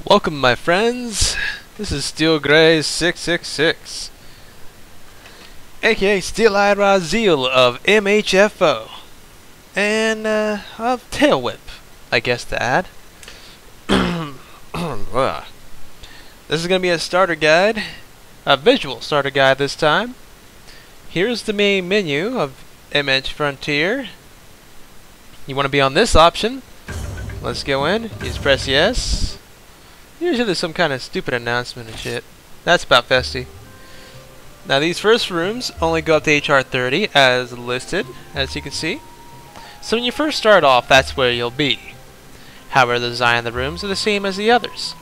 Welcome, my friends. This is Steel Gray 666, aka Steel-Eyed Raziel of MHFO, and of Tail Whip, I guess to add. This is gonna be a starter guide, a visual starter guide this time. Here's the main menu of MH Frontier. You want to be on this option? Let's go in. You just press yes. Usually there's some kind of stupid announcement and shit. That's about festy. Now these first rooms only go up to HR 30 as listed, as you can see. So when you first start off, that's where you'll be. However, the design of the rooms are the same as the others.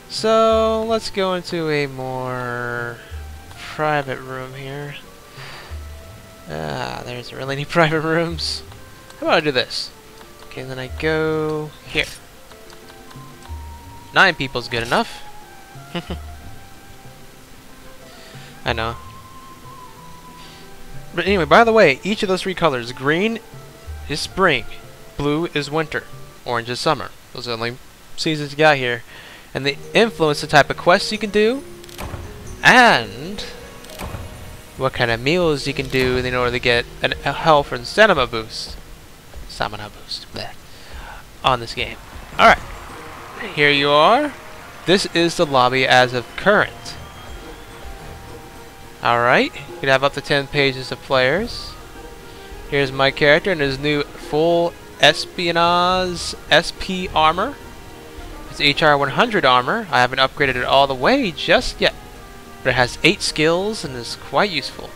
So let's go into a more private room here. There isn't really any private rooms. How about I do this? Okay, then I go here. 9 people's good enough. I know. But anyway, by the way, each of those 3 colors, green is spring, blue is winter, orange is summer. Those are the only seasons you got here. And they influence the type of quests you can do, and what kind of meals you can do in order to get a health and stamina boost. Bleh, on this game. Alright. Here you are. This is the lobby as of current. Alright. You can have up to 10 pages of players. Here's my character in his new full espionage SP armor. It's HR 100 armor. I haven't upgraded it all the way just yet. But it has 8 skills and is quite useful.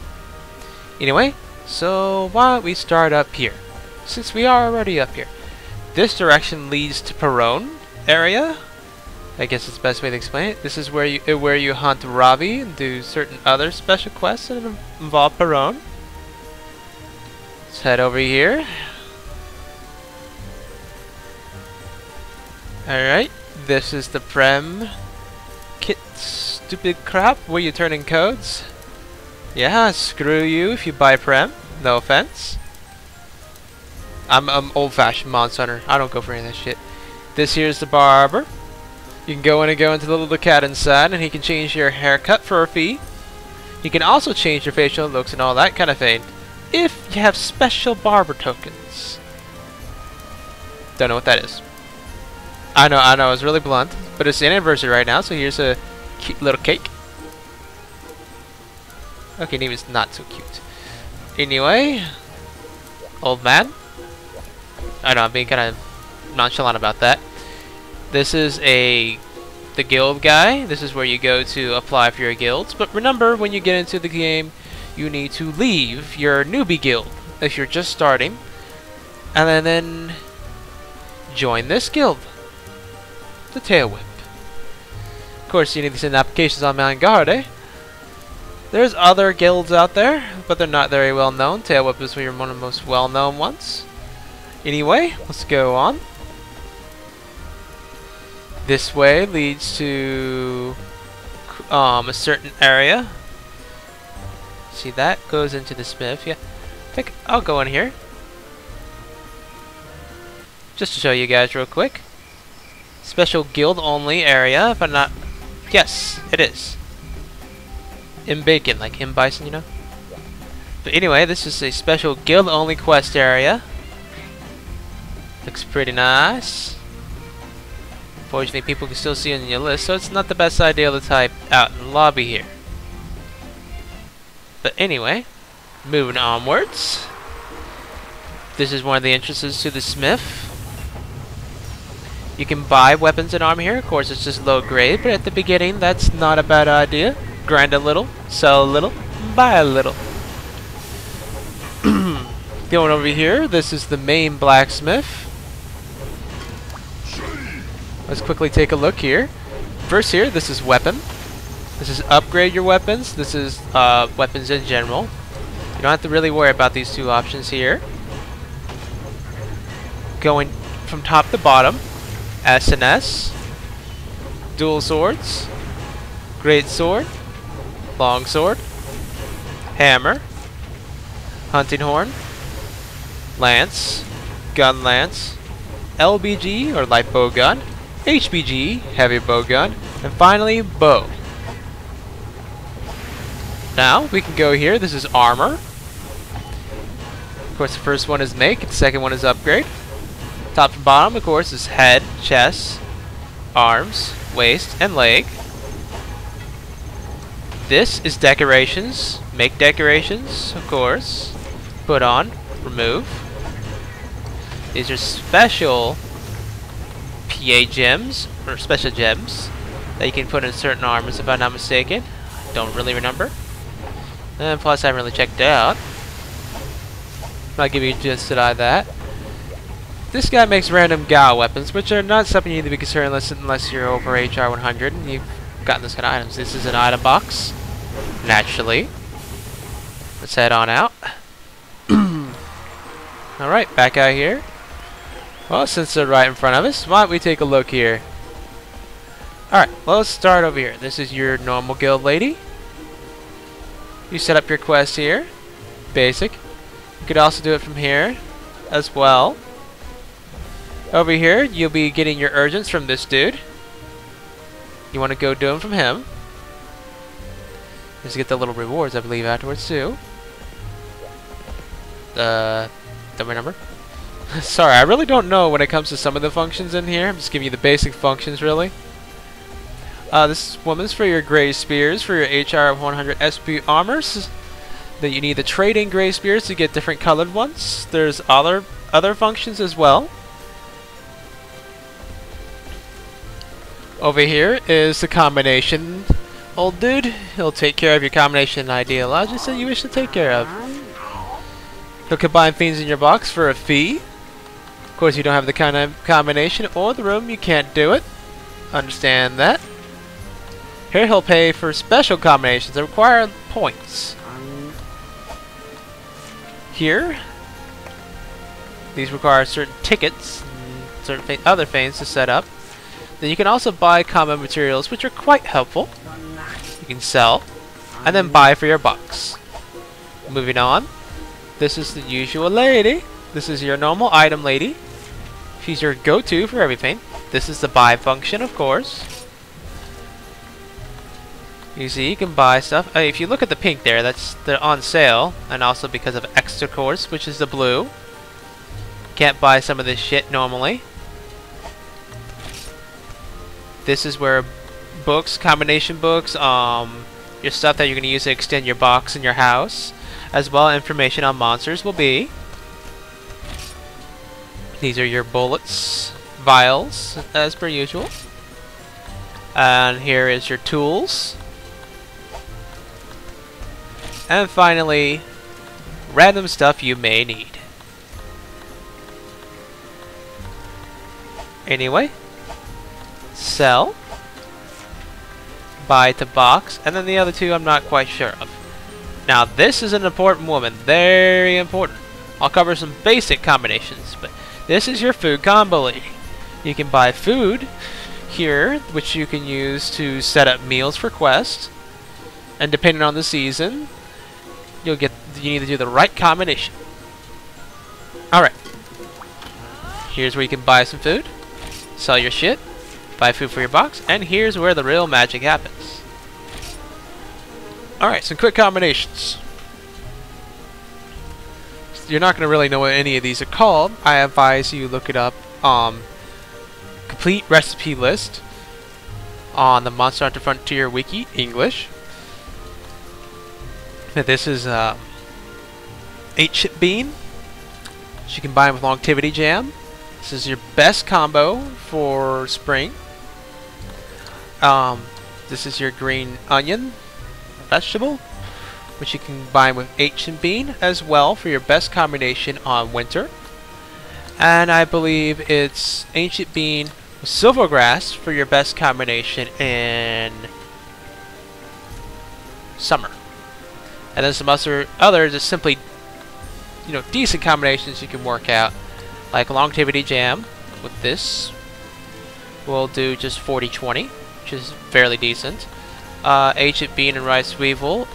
Anyway, so why don't we start up here? Since we are already up here. This direction leads to Perone area. I guess it's the best way to explain it. This is where you hunt Ravi and do certain other special quests that involve Perone. Let's head over here. Alright, this is the Prem kit, stupid crap, where you turn in codes. Yeah, screw you if you buy Prem. No offense. I'm old-fashioned Monster Hunter. I don't go for any of that shit. This here's the barber. You can go in and go into the little cat inside, and he can change your haircut for a fee. You can also change your facial looks and all that kind of thing, if you have special barber tokens. Don't know what that is. I know, it's really blunt, but it's the anniversary right now, so here's a cute little cake. Okay, name is not so cute. Anyway, old man. I know, I'm being kind of nonchalant about that. This is the guild guy. This is where you go to apply for your guilds. But remember, when you get into the game, you need to leave your newbie guild if you're just starting, and then join this guild, the Tail Whip. Of course, you need to send applications on Mount Guard, eh? There's other guilds out there, but they're not very well known. Tail Whip is one of the most well known ones. Anyway, let's go on. This way leads to a certain area. See, that goes into the smith. Yeah, I think I'll go in here just to show you guys real quick. Special guild only area. If I'm not, yes, it is. In bacon, like in bison, you know. But anyway, this is a special guild only quest area. Looks pretty nice. Unfortunately, people can still see it in your list, so it's not the best idea to type out in the lobby here. But anyway, moving onwards. This is one of the entrances to the smith. You can buy weapons and armor here. Of course, it's just low grade, but at the beginning, that's not a bad idea. Grind a little, sell a little, buy a little. Going over here, this is the main blacksmith. Let's quickly take a look here. First here, this is weapon. This is upgrade your weapons. This is weapons in general. You don't have to really worry about these 2 options here. Going from top to bottom, S&S, dual swords, great sword, long sword, hammer, hunting horn, lance, gun lance, LBG or light bow gun, HBG, heavy bow gun, and finally bow. Now we can go here. This is armor. Of course, the first one is make, the second one is upgrade. Top to bottom, of course, is head, chest, arms, waist, and leg. This is decorations. Make decorations, of course. Put on, remove. These are special PA gems, or special gems, that you can put in certain armors, if I'm not mistaken. Don't really remember. And plus, I haven't really checked it out. I'll give you just that. This guy makes random Gao weapons, which are not something you need to be concerned unless you're over HR 100 and you've gotten this kind of items. This is an item box, naturally. Let's head on out. Alright, back out here. Well, since they're right in front of us, why don't we take a look here? Alright, well, let's start over here. This is your normal guild lady. You set up your quest here. Basic. You could also do it from here as well. Over here, you'll be getting your urgents from this dude. You want to go do them from him. Just get the little rewards, I believe, afterwards too. Don't remember. Sorry, I really don't know when it comes to some of the functions in here. I'm just giving you the basic functions, really. This woman's for your gray spears, for your HR 100 SP armors. That you need the trading gray spears to get different colored ones. There's other functions as well. Over here is the combination old dude. He'll take care of your combination ideologies that you wish to take care of. He'll combine things in your box for a fee. Of course, you don't have the kind of combination or the room, you can't do it. Understand that. Here he'll pay for special combinations that require points. Here, these require certain tickets and certain other things to set up. Then you can also buy common materials, which are quite helpful. You can sell, and then buy for your box. Moving on, this is the usual lady. This is your normal item lady. She's your go-to for everything. This is the buy function, of course. You see, you can buy stuff. If you look at the pink there, they're on sale, and also because of extra course, which is the blue. Can't buy some of this shit normally. This is where books, combination books, your stuff that you're going to use to extend your box in your house, as well as information on monsters will be. These are your bullets, vials, as per usual. And here is your tools. And finally, random stuff you may need. Anyway, sell, buy to box, and then the other two I'm not quite sure of. Now this is an important woman, very important. I'll cover some basic combinations, but this is your food combo lady. You can buy food here, which you can use to set up meals for quests, and depending on the season, you need to do the right combination. Alright. Here's where you can buy some food, sell your shit, buy food for your box, and here's where the real magic happens. Alright, some quick combinations. You're not going to really know what any of these are called. I advise you look it up. Complete recipe list on the Monster Hunter Frontier Wiki, English. This is 8-chip bean, which you can combine with longevity jam. This is your best combo for spring. This is your green onion vegetable, which you can combine with 8-chip bean as well for your best combination on winter. And I believe it's ancient bean with silvergrass for your best combination in summer. And then some others are simply, decent combinations you can work out, like longevity jam with this. We'll do just 40-20, which is fairly decent. Ancient bean and rice weevil,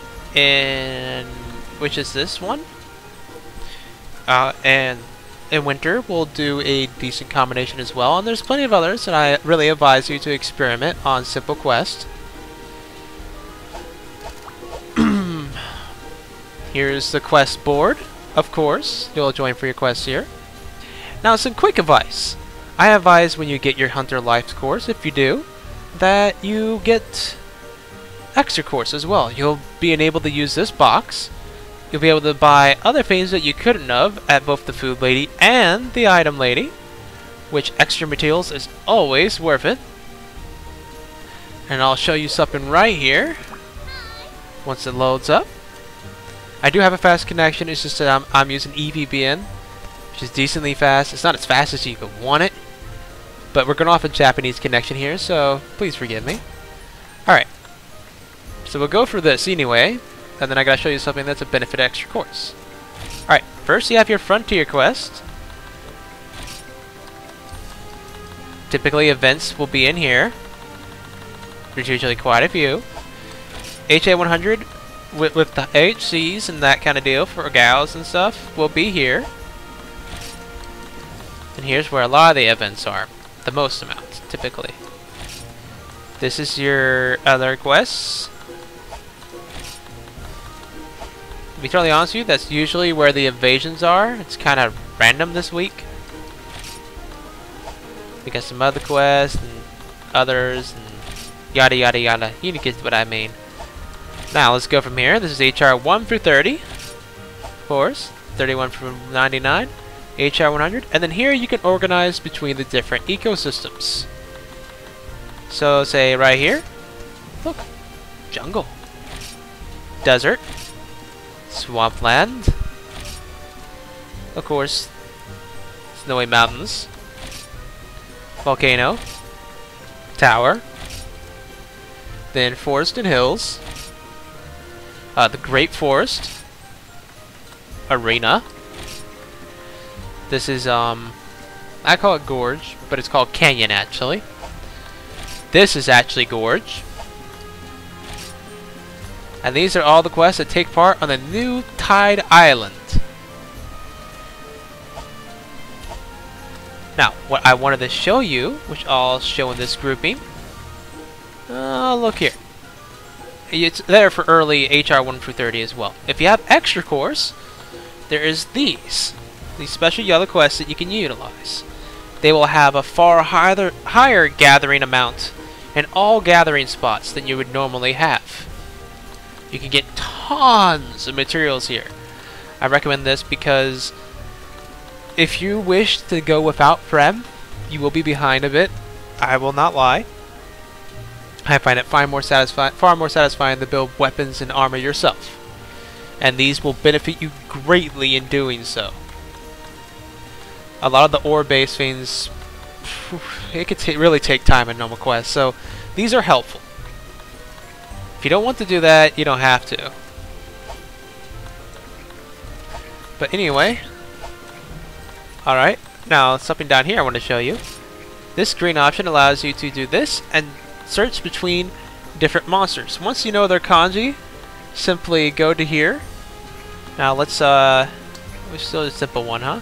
which is this one. And in winter will do a decent combination as well, and there's plenty of others, and I really advise you to experiment on simple quest. Here's the quest board, of course. You'll join for your quests here. Now, some quick advice. I advise when you get your Hunter Life course, if you do, that you get extra course as well. You'll be enabled to use this box. You'll be able to buy other things that you couldn't have at both the Food Lady and the Item Lady, which extra materials is always worth it. And I'll show you something right here once it loads up. I do have a fast connection. It's just that I'm using EVPN, which is decently fast. It's not as fast as you could want it, but we're going off a Japanese connection here, so please forgive me. Alright, so we'll go for this anyway, and then I gotta show you something that's a benefit extra course. Alright, first you have your Frontier quest. Typically events will be in here. There's usually quite a few. HA100 with the HCs and that kind of deal for gals and stuff will be here. And here's where a lot of the events are. The most amount, typically. This is your other quests. To be totally honest with you, that's usually where the invasions are. It's kind of random this week. We got some other quests and others and yada yada yada. You get what I mean. Now let's go from here. This is HR 1 through 30. Of course. 31 through 99. HR 100. And then here you can organize between the different ecosystems. So say right here. Look. Jungle. Desert. Swampland. Of course. Snowy mountains. Volcano. Tower. Then forest and hills. The Great Forest. Arena. This is, I call it Gorge, but it's called Canyon, actually. This is actually Gorge. And these are all the quests that take part on the new Tide Island. Now, what I wanted to show you, which I'll show in this grouping. Look here. It's there for early HR 1 through 30 as well. If you have extra course, there is these special yellow quests that you can utilize. They will have a far higher gathering amount and all gathering spots than you would normally have. You can get tons of materials here. I recommend this because if you wish to go without Frem, you will be behind a bit. I will not lie. I find it far more satisfying to build weapons and armor yourself. And these will benefit you greatly in doing so. A lot of the ore-based things, it could really take time in normal quests, so these are helpful. If you don't want to do that, you don't have to. But anyway, alright, now something down here I want to show you. This green option allows you to do this and search between different monsters. Once you know their kanji, simply go to here. Now let's still a simple one, huh?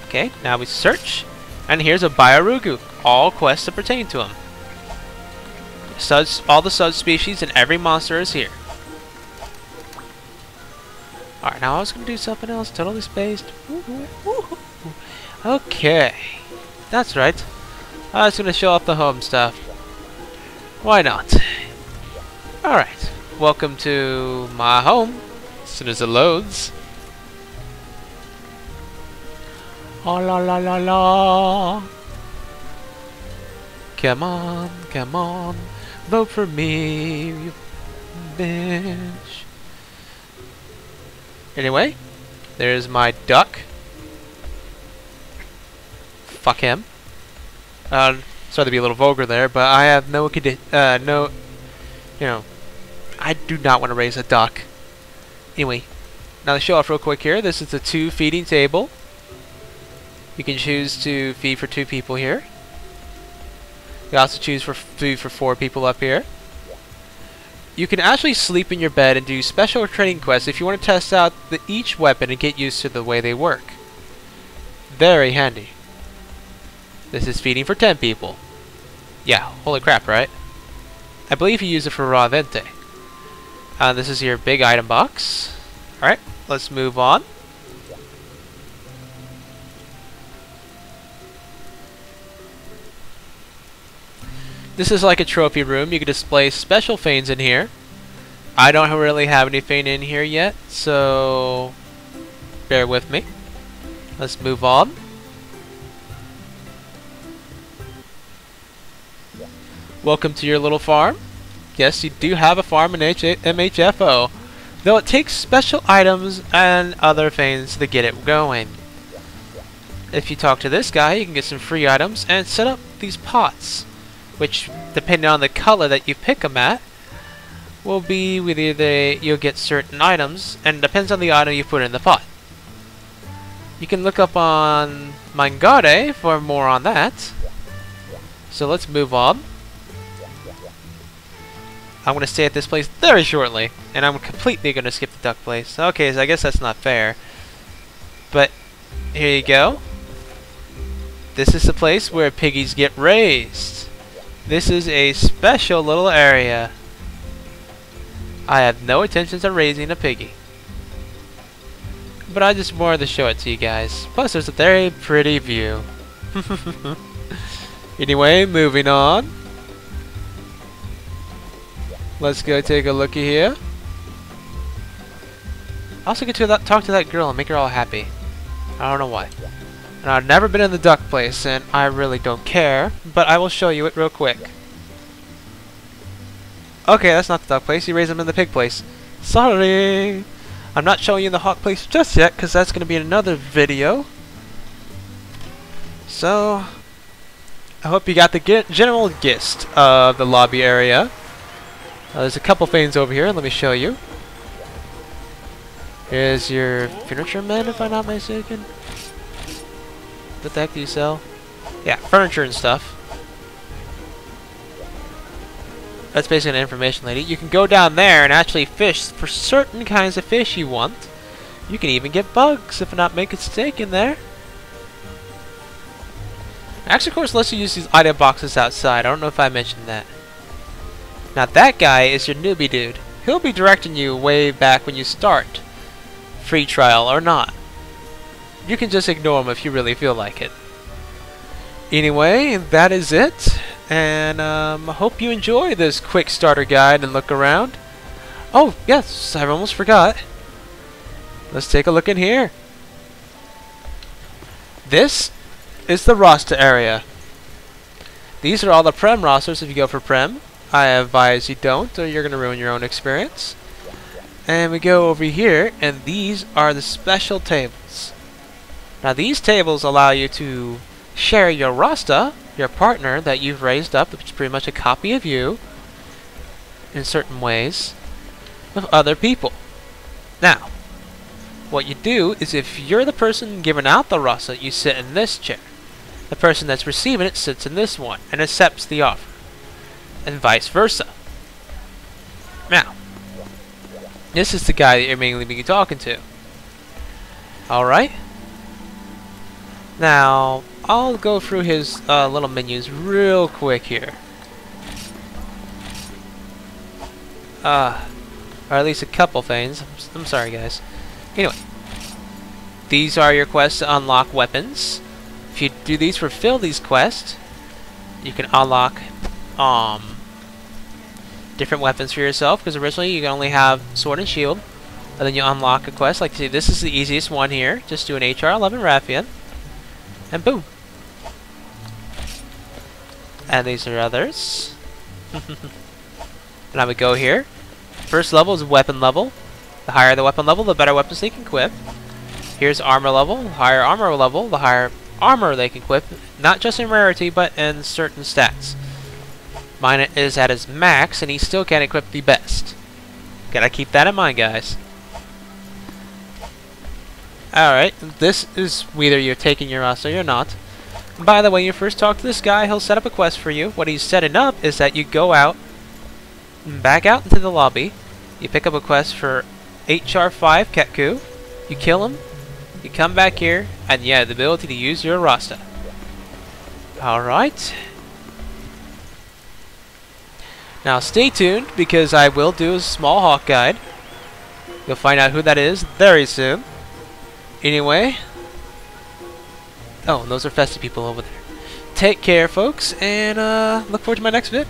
Okay, now we search, and here's a Byarugu. All quests that pertain to him. All the subspecies and every monster is here. Alright, now I was gonna do something else, totally spaced. Okay, that's right. I was gonna show off the home stuff. Why not? Alright, welcome to my home. As soon as it loads. Oh la la la la. Come on, come on. Vote for me, you bitch. Anyway, there's my duck. Fuck him. Sorry to be a little vulgar there, but I have no, I do not want to raise a duck. Anyway, now to show off real quick here, this is the 2 feeding table. You can choose to feed for 2 people here. You also choose for food for 4 people up here. You can actually sleep in your bed and do special training quests if you want to test out each weapon and get used to the way they work. very handy. This is feeding for 10 people. Yeah, holy crap, right? I believe you use it for raw vente. This is your big item box. Alright, let's move on. This is like a trophy room. You can display special fanes in here. I don't really have any fane in here yet, so bear with me. Let's move on. Welcome to your little farm. Yes, you do have a farm in MHFO, though it takes special items and other fanes to get it going. If you talk to this guy, you can get some free items and set up these pots, which, depending on the color that you pick them at, will be with either you'll get certain items, and it depends on the item you put in the pot. You can look up on Mangare for more on that. So let's move on. I'm going to stay at this place very shortly, and I'm completely going to skip the duck place. Okay, so I guess that's not fair. But here you go. This is the place where piggies get raised. This is a special little area. I have no intentions of raising a piggy, but I just wanted to show it to you guys. Plus, there's a very pretty view. Anyway, moving on. Let's go take a looky here. I also get to talk to that girl and make her all happy. I don't know why. And I've never been in the duck place, and I really don't care, but I will show you it real quick. Okay, that's not the duck place. You raise them in the pig place. Sorry! I'm not showing you the hawk place just yet, because that's going to be in another video. So, I hope you got the general gist of the lobby area. There's a couple things over here. Let me show you. Here's your furniture men, if I'm not mistaken. What the heck do you sell? Yeah, furniture and stuff. That's basically an information lady. You can go down there and actually fish for certain kinds of fish you want. You can even get bugs, if I'm not mistaken, there. Actually, of course, lets you use these item boxes outside. I don't know if I mentioned that. Now that guy is your newbie dude. He'll be directing you way back when you start. Free trial or not. You can just ignore him if you really feel like it. Anyway, that is it. And I hope you enjoy this quick starter guide and look around. Oh, yes, I almost forgot. Let's take a look in here. This is the roster area. These are all the Prem rosters if you go for Prem. I advise you don't, or you're going to ruin your own experience. And we go over here, and these are the special tables. Now these tables allow you to share your roster, your partner that you've raised up, which is pretty much a copy of you, in certain ways, with other people. Now, what you do is if you're the person giving out the roster, you sit in this chair. The person that's receiving it sits in this one, and accepts the offer. And vice versa. Now, this is the guy that you're mainly be talking to. Alright? Now, I'll go through his little menus real quick here. Or at least a couple things. I'm sorry, guys. Anyway, these are your quests to unlock weapons. If you do these for fill these quests, you can unlock different weapons for yourself, because originally you can only have sword and shield, and then you unlock a quest. Like, see, this is the easiest one here. Just do an HR 11 Raffian, and boom. And these are others. And I would go here. First level is weapon level. The higher the weapon level, the better weapons they can equip. Here's armor level. The higher armor level, the higher armor they can equip. Not just in rarity, but in certain stats. Mine is at his max, and he still can't equip the best. Gotta keep that in mind, guys. Alright, this is whether you're taking your roster or not. By the way, you first talk to this guy, he'll set up a quest for you. What he's setting up is that you go out, back out into the lobby, you pick up a quest for HR5 Ketku, you kill him, you come back here, And yeah, the ability to use your Rasta. Alright. Now stay tuned, because I will do a small Hawk guide. You'll find out who that is very soon. Anyway. Oh, those are festive people over there. Take care, folks, and look forward to my next vid.